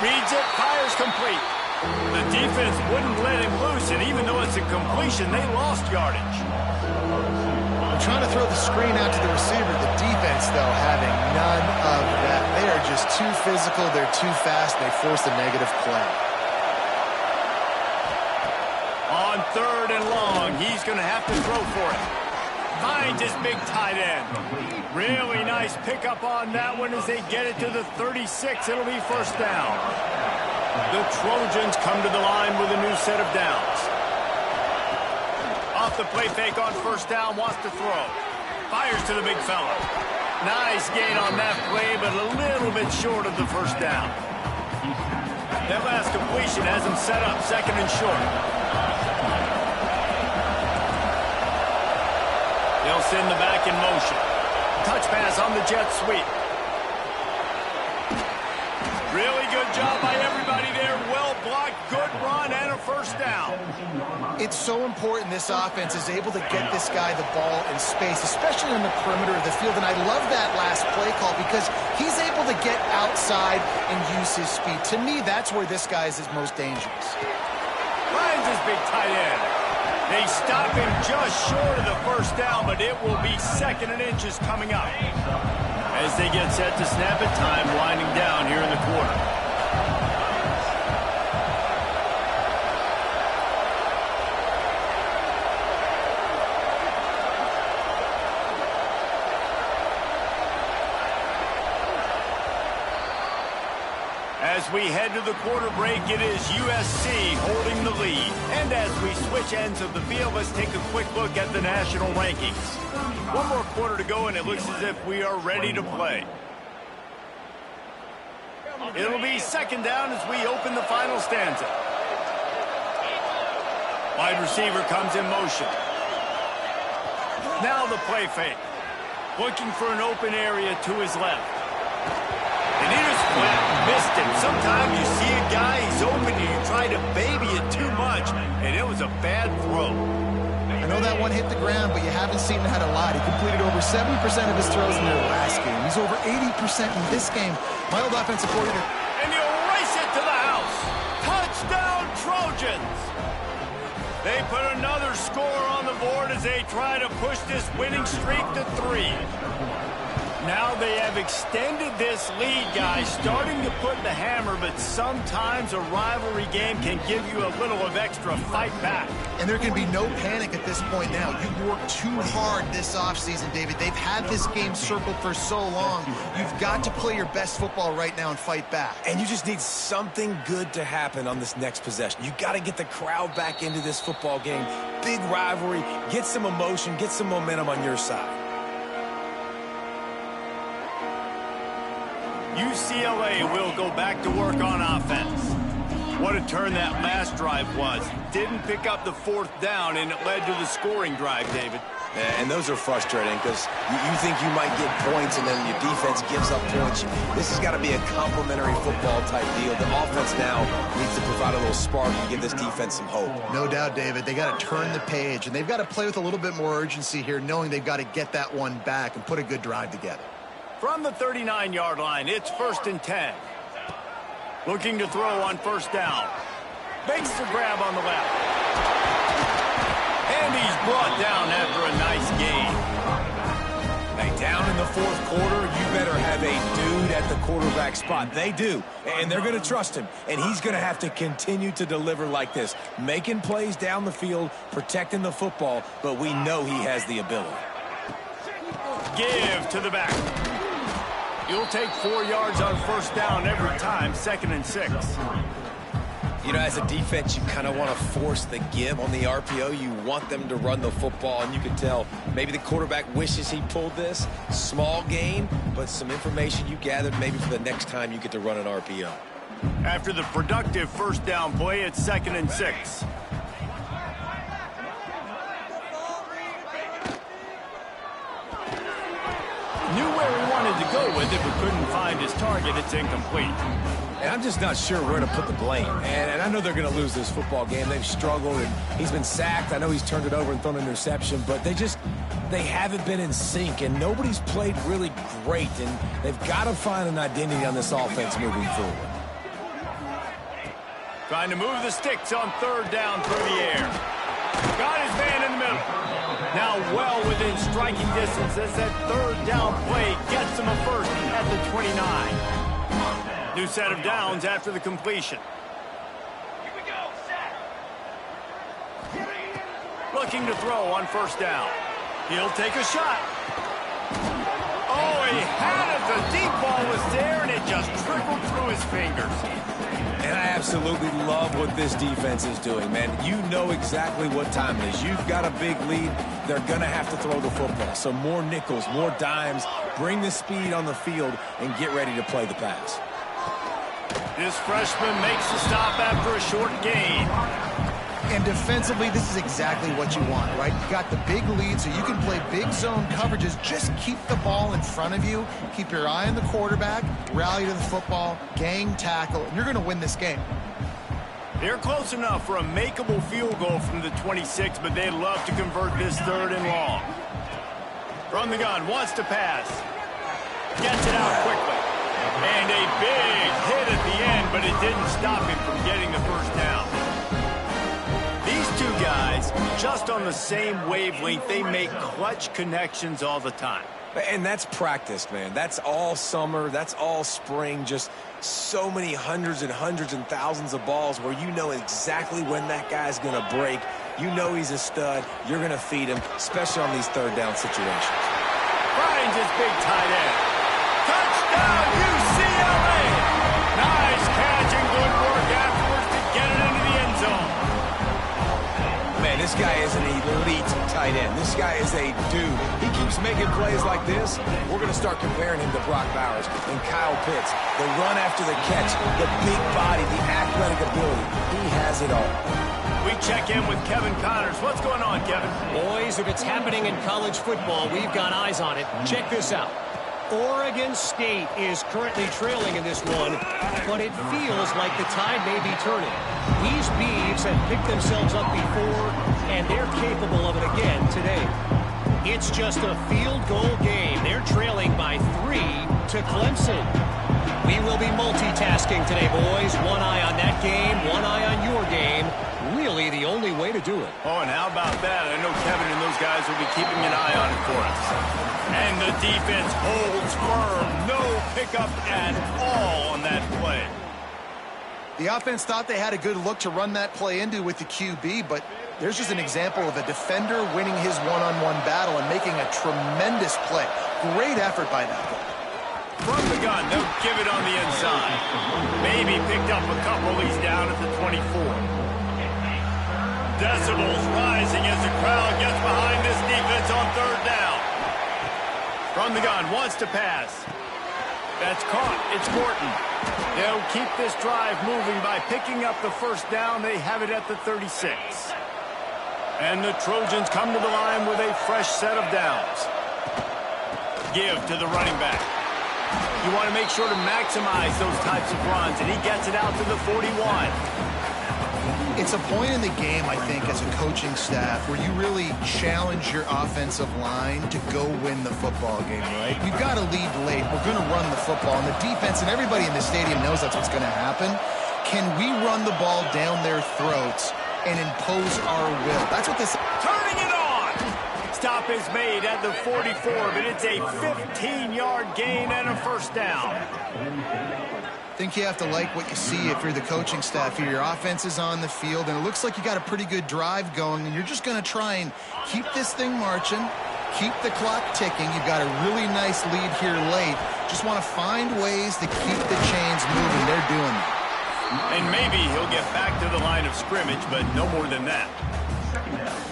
Reads it, fires complete. The defense wouldn't let him loose, and even though it's a completion, they lost yardage. I'm trying to throw the screen out to the receiver. The defense, though, having none of that. They are just too physical. They're too fast. They force a negative play. On 3rd and long, he's going to have to throw for it. Finds his big tight end. Really nice pickup on that one as they get it to the 36. It'll be 1st down. The Trojans come to the line with a new set of downs. Off the play fake on 1st down, wants to throw. Fires to the big fella. Nice gain on that play, but a little bit short of the 1st down. That last completion has him set up 2nd and short. They'll send the back in motion. Touch pass on the jet sweep. Really good job by everybody there. Well blocked, good run, and a 1st down. It's so important this offense is able to get this guy the ball in space, especially on the perimeter of the field. And I love that last play call because he's able to get outside and use his speed. To me, that's where this guy is his most dangerous. Finds his big tight end. They stop him just short of the 1st down, but it will be 2nd and inches coming up. As they get set to snap it, time winding down here in the quarter. As we head to the quarter break, it is USC holding the lead. And as we switch ends of the field, let's take a quick look at the national rankings. One more quarter to go, and it looks as if we are ready to play. It'll be 2nd down as we open the final stanza. Wide receiver comes in motion. Now the play fake. Looking for an open area to his left. And he just flat missed him. Sometimes you see a guy, he's open, and you try to baby it too much, and it was a bad throw. I know that one hit the ground, but you haven't seen that a lot. He completed over 70% of his throws in their last game. He's over 80% in this game. My old offensive coordinator. And he'll race it to the house. Touchdown, Trojans. They put another score on the board as they try to push this winning streak to 3. Now they have extended this lead, guys, starting to put the hammer, but sometimes a rivalry game can give you a little of extra fight back. And there can be no panic at this point now. You've worked too hard this offseason, David. They've had this game circled for so long. You've got to play your best football right now and fight back. And you just need something good to happen on this next possession. You got to get the crowd back into this football game. Big rivalry, get some emotion, get some momentum on your side. UCLA will go back to work on offense. What a turn that last drive was. Didn't pick up the fourth down, and it led to the scoring drive, David. And those are frustrating because you think you might get points, and then your defense gives up points. This has got to be a complementary football type deal. The offense now needs to provide a little spark and give this defense some hope. No doubt, David. They got to turn the page, and they've got to play with a little bit more urgency here, knowing they've got to get that one back and put a good drive together. From the 39-yard line, it's 1st and 10. Looking to throw on first down. Makes the grab on the left. And he's brought down after a nice gain. Hey, down in the fourth quarter, you better have a dude at the quarterback spot. They do, and they're going to trust him. And he's going to have to continue to deliver like this, making plays down the field, protecting the football, but we know he has the ability. Give to the back. You'll take 4 yards on first down every time, 2nd and 6. You know, as a defense, you kind of want to force the give on the RPO. You want them to run the football, and you can tell maybe the quarterback wishes he pulled this. Small gain, but some information you gathered maybe for the next time you get to run an RPO. After the productive first down play, it's 2nd and 6. Knew where he wanted to go with it, but couldn't find his target. It's incomplete. And I'm just not sure where to put the blame. And I know they're going to lose this football game. They've struggled, and he's been sacked. I know he's turned it over and thrown an interception, but they haven't been in sync, and nobody's played really great, and they've got to find an identity on this offense moving forward. Trying to move the sticks on third down through the air. Got his man in the middle. Now well within striking distance as that third down play gets him a first at the 29. New set of downs after the completion. Here we go, set. Looking to throw on first down. He'll take a shot. Oh, he had it. The deep ball was there, and it just trickled through his fingers. And I absolutely love what this defense is doing, man. You know exactly what time it is. You've got a big lead. They're going to have to throw the football. So more nickels, more dimes, bring the speed on the field, and get ready to play the pass. This freshman makes the stop after a short gain. And defensively, this is exactly what you want, right? You got the big lead, so you can play big zone coverages. Just keep the ball in front of you. Keep your eye on the quarterback. Rally to the football. Gang tackle. And you're going to win this game. They're close enough for a makeable field goal from the 26, but they'd love to convert this 3rd and long. From the gun, wants to pass. Gets it out quickly. And a big hit at the end, but it didn't stop him from getting the first down. These two guys, just on the same wavelength, they make clutch connections all the time. And that's practice, man. That's all summer. That's all spring. Just so many hundreds and thousands of balls where you know exactly when that guy's going to break. You know he's a stud. You're going to feed him, especially on these third down situations. Finds his big tight end. Touchdown, UCLA! Nice catch and good work afterwards to get it into the end zone. Man, this guy is an elite tight end. This guy is a dude. He keeps making plays like this. We're going to start comparing him to Brock Bowers and Kyle Pitts. The run after the catch, the big body, the athletic ability. He has it all. We check in with Kevin Connors. What's going on, Kevin? Boys, if it's happening in college football, we've got eyes on it. Check this out. Oregon State is currently trailing in this one, but it feels like the tide may be turning. These Beavs have picked themselves up before, and they're capable of it again today. It's just a field goal game. They're trailing by 3 to Clemson. We will be multitasking today, boys. One eye on that game, one eye on your game. Really the only way to do it. Oh, and how about that? I know Kevin and those guys will be keeping an eye on it for us. And the defense holds firm. No pickup at all on that play. The offense thought they had a good look to run that play into with the QB, but there's just an example of a defender winning his one-on-one battle and making a tremendous play. Great effort by that guy. From the gun, they'll give it on the inside. Maybe picked up a couple. He's down at the 24. Decibels rising as the crowd gets behind this defense on third down. From the gun, wants to pass. That's caught. It's Morton. They'll keep this drive moving by picking up the first down. They have it at the 36. And the Trojans come to the line with a fresh set of downs. Give to the running back. You want to make sure to maximize those types of runs, and he gets it out to the 41. It's a point in the game, I think, as a coaching staff where you really challenge your offensive line to go win the football game, right? We've got to lead late. We're going to run the football, and the defense and everybody in the stadium knows that's what's going to happen. Can we run the ball down their throats and impose our will? That's what this... Turning it on! Stop is made at the 44, but it's a 15-yard gain and a first down. I think you have to like what you see if you're the coaching staff here. Your offense is on the field, and it looks like you got a pretty good drive going, and you're just going to try and keep this thing marching, keep the clock ticking. You've got a really nice lead here late. Just want to find ways to keep the chains moving. They're doing that. And maybe he'll get back to the line of scrimmage, but no more than that.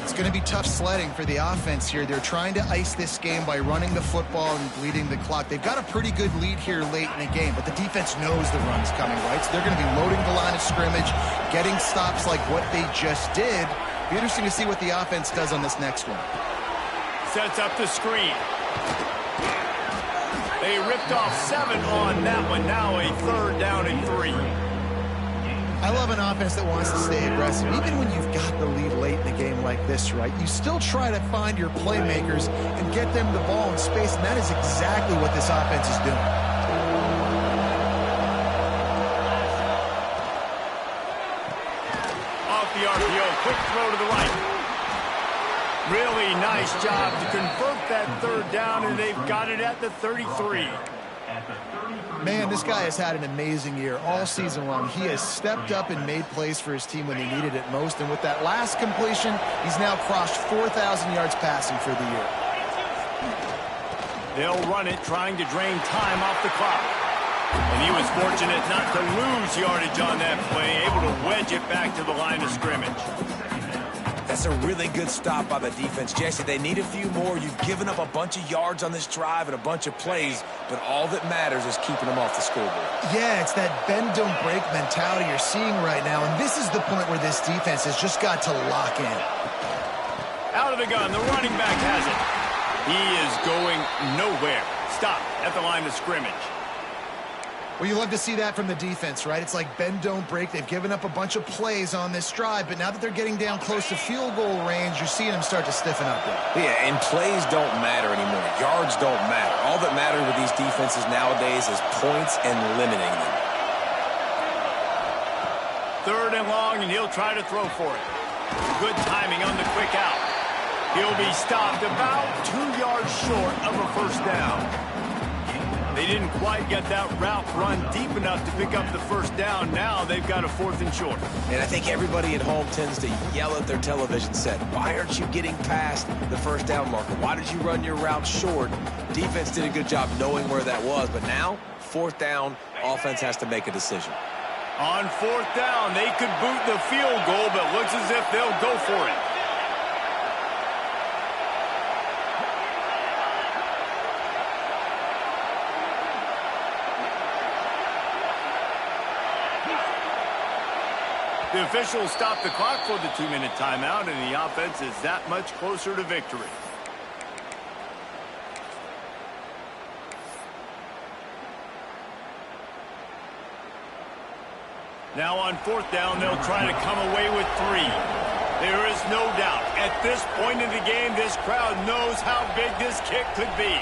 It's going to be tough sledding for the offense here. They're trying to ice this game by running the football and bleeding the clock. They've got a pretty good lead here late in the game, but the defense knows the run is coming, right? So they're going to be loading the line of scrimmage, getting stops like what they just did. Be interesting to see what the offense does on this next one. Sets up the screen. They ripped off 7 on that one. Now a third down and 3. I love an offense that wants to stay aggressive. Even when you've got the lead late in a game like this, right, you still try to find your playmakers and get them the ball in space, and that is exactly what this offense is doing. Off the RPO, quick throw to the right. Really nice job to convert that third down, and they've got it at the 33. Man, this guy has had an amazing year all season long. He has stepped up and made plays for his team when they needed it most. And with that last completion, he's now crossed 4,000 yards passing for the year. They'll run it, trying to drain time off the clock. And he was fortunate not to lose yardage on that play, able to wedge it back to the line of scrimmage. That's a really good stop by the defense. Jesse, they need a few more. You've given up a bunch of yards on this drive and a bunch of plays, but all that matters is keeping them off the scoreboard. Yeah, it's that bend, don't break mentality you're seeing right now, and this is the point where this defense has just got to lock in. Out of the gun, the running back has it. He is going nowhere. Stop at the line of scrimmage. Well, you love to see that from the defense, right? It's like bend, don't break. They've given up a bunch of plays on this drive, but now that they're getting down close to field goal range, you're seeing them start to stiffen up there. Yeah, and plays don't matter anymore. Yards don't matter. All that matters with these defenses nowadays is points and limiting them. Third and long, and he'll try to throw for it. Good timing on the quick out. He'll be stopped about 2 yards short of a first down. They didn't quite get that route run deep enough to pick up the first down. Now they've got a 4th and short. And I think everybody at home tends to yell at their television set, why aren't you getting past the first down marker? Why did you run your route short? Defense did a good job knowing where that was, but now, 4th down, offense has to make a decision. On 4th down, they could boot the field goal, but looks as if they'll go for it. The officials stop the clock for the 2-minute timeout, and the offense is that much closer to victory. Now on 4th down, they'll try to come away with 3. There is no doubt, at this point in the game, this crowd knows how big this kick could be.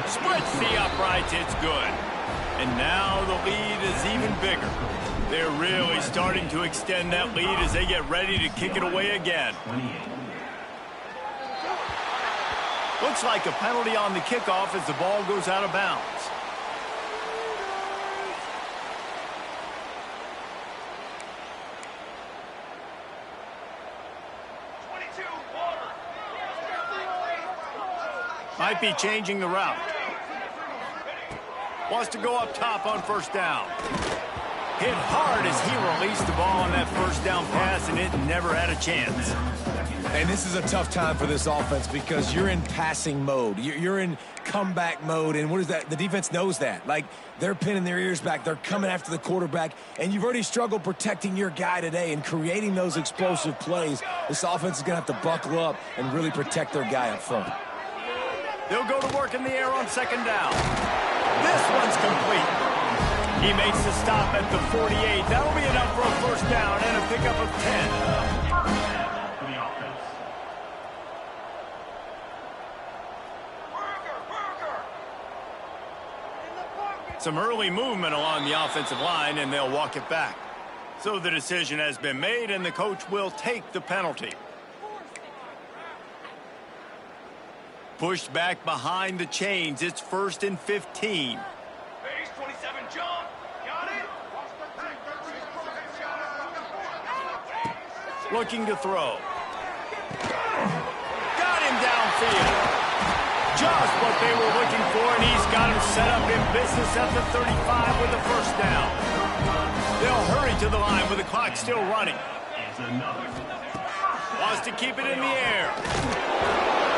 Splits the uprights, it's good. And now the lead is even bigger. They're really starting to extend that lead as they get ready to kick it away again. Looks like a penalty on the kickoff as the ball goes out of bounds. Might be changing the route. Wants to go up top on first down. Hit hard as he released the ball on that first down pass, and it never had a chance. And this is a tough time for this offense because you're in passing mode. You're in comeback mode, and what is that? The defense knows that. Like, they're pinning their ears back. They're coming after the quarterback, and you've already struggled protecting your guy today and creating those explosive plays. This offense is going to have to buckle up and really protect their guy up front. They'll go to work in the air on second down. This one's complete. He makes the stop at the 48. That'll be enough for a first down and a pickup of 10. Some early movement along the offensive line, and they'll walk it back. So the decision has been made, and the coach will take the penalty. Pushed back behind the chains. It's 1st and 15. Base 27, John. Got it? Looking to throw. Got him downfield. Just what they were looking for, and he's got him set up in business at the 35 with the first down. They'll hurry to the line with the clock still running. Wants to keep it in the air.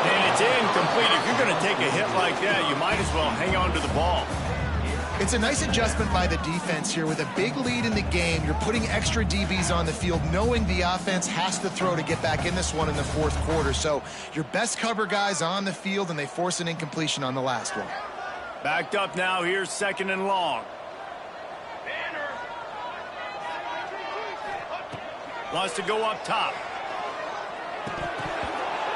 And it's incomplete. If you're going to take a hit like that, you might as well hang on to the ball. It's a nice adjustment by the defense here. With a big lead in the game, you're putting extra DBs on the field, knowing the offense has to throw to get back in this one in the fourth quarter. So your best cover guys on the field, and they force an incompletion on the last one. Backed up now. Here's 2nd and long. Wants to go up top.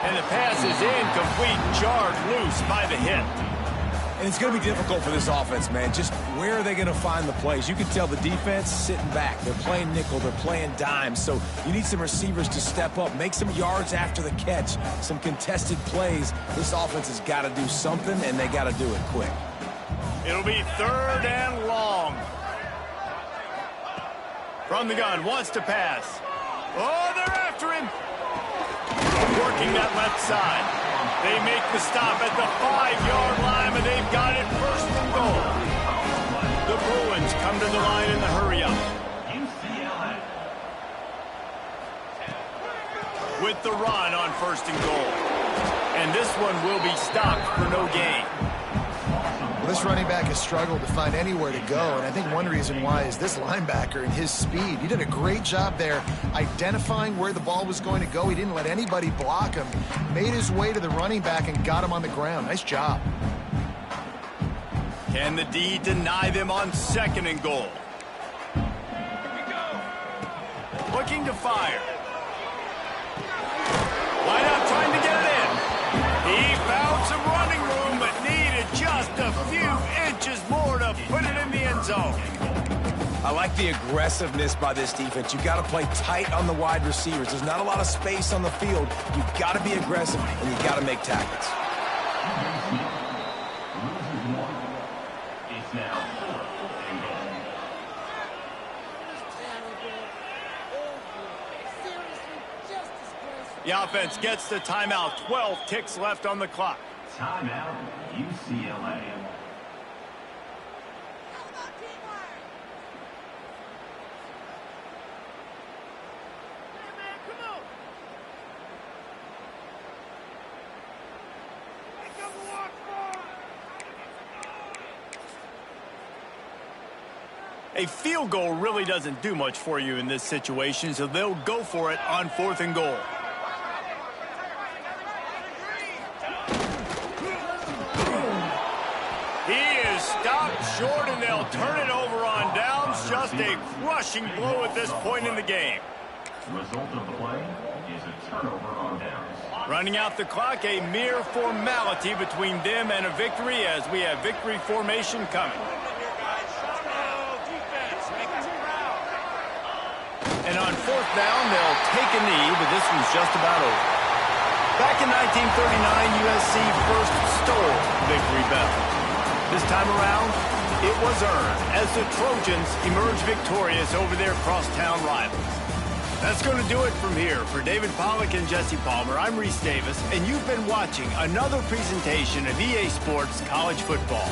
And the pass is incomplete, jarred loose by the hit. And it's going to be difficult for this offense, man. Just where are they going to find the plays? You can tell the defense sitting back. They're playing nickel. They're playing dime. So you need some receivers to step up, make some yards after the catch, some contested plays. This offense has got to do something, and they got to do it quick. It'll be 3rd and long. From the gun, wants to pass. Oh, they're after him. Working that left side. They make the stop at the 5-yard line, and they've got it 1st and goal. The Bruins come to the line in the hurry-up. With the run on 1st and goal. And this one will be stopped for no gain. Well, this running back has struggled to find anywhere to go, and I think one reason why is this linebacker and his speed. He did a great job there identifying where the ball was going to go. He didn't let anybody block him. Made his way to the running back and got him on the ground. Nice job. Can the D deny them on 2nd and goal? Looking to fire. Why not trying to get it in? He found some running room, but needed just a few inches more to put it in the end zone. I like the aggressiveness by this defense. You've got to play tight on the wide receivers. There's not a lot of space on the field. You've got to be aggressive, and you've got to make tackles. The offense gets the timeout. 12 ticks left on the clock. Timeout, UCLA. A field goal really doesn't do much for you in this situation, so they'll go for it on 4th and goal. He is stopped short, and they'll turn it over on downs. Just a crushing blow at this point in the game. Result of the play is a turnover on downs. Running out the clock, a mere formality between them and a victory as we have victory formation coming. And on fourth down, they'll take a knee, but this one's just about over. Back in 1939, USC first stole victory bell. This time around, it was earned as the Trojans emerged victorious over their crosstown rivals. That's going to do it from here. For David Pollack and Jesse Palmer, I'm Reese Davis, and you've been watching another presentation of EA Sports College Football.